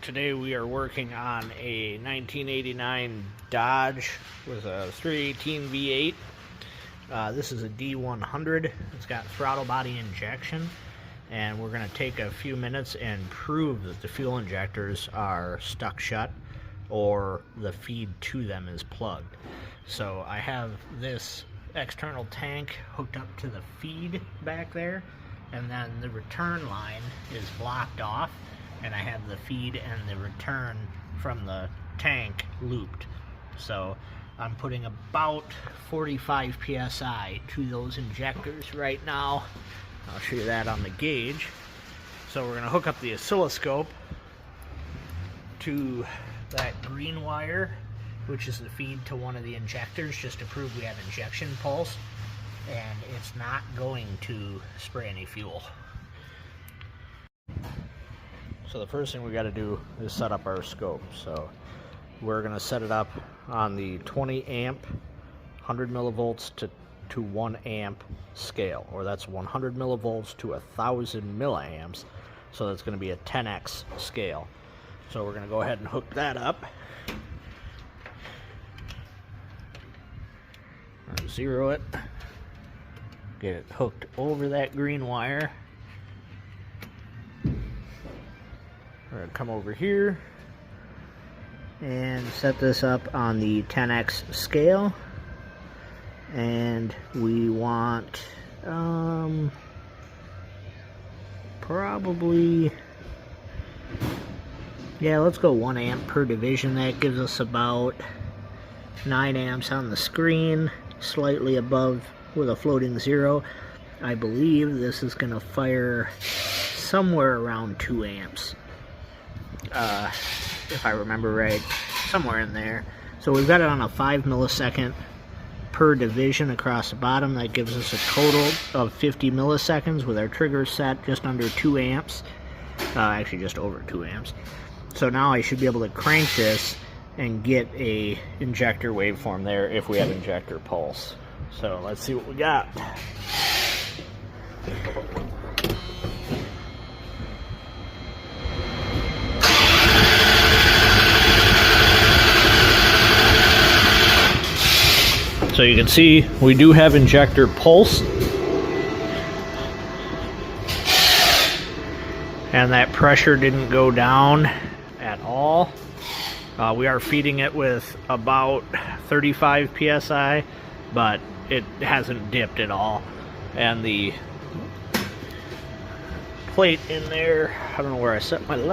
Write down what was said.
Today we are working on a 1989 Dodge with a 318 V8. This is a D100. It's got throttle body injection, and we're going to take a few minutes and prove that the fuel injectors are stuck shut or the feed to them is plugged. So I have this external tank hooked up to the feed back there, and then the return line is blocked off, and I have the feed and the return from the tank looped. So I'm putting about 45 psi to those injectors right now. I'll show you that on the gauge. So we're going to hook up the oscilloscope to that green wire, which is the feed to one of the injectors, just to prove we have injection pulse, and it's not going to spray any fuel. So the first thing we got to do is set up our scope. So we're going to set it up on the 20 amp 100 millivolts to 1 amp scale, or that's 100 millivolts to 1000 milliamps. So that's going to be a 10x scale. So we're going to go ahead and hook that up. Zero it. Get it hooked over that green wire. We're going to come over here and set this up on the 10x scale, and we want probably, let's go 1 amp per division. That gives us about 9 amps on the screen, slightly above with a floating 0. I believe this is going to fire somewhere around 2 amps. If I remember right, somewhere in there. So we've got it on a 5 millisecond per division across the bottom. That gives us a total of 50 milliseconds with our trigger set just under 2 amps. Actually just over 2 amps. So now I should be able to crank this and get a injector waveform there if we have injector pulse. So let's see what we got. So you can see we do have injector pulse, and that pressure didn't go down at all. We are feeding it with about 35 psi, but it hasn't dipped at all. And the plate in there, I don't know where I set my light.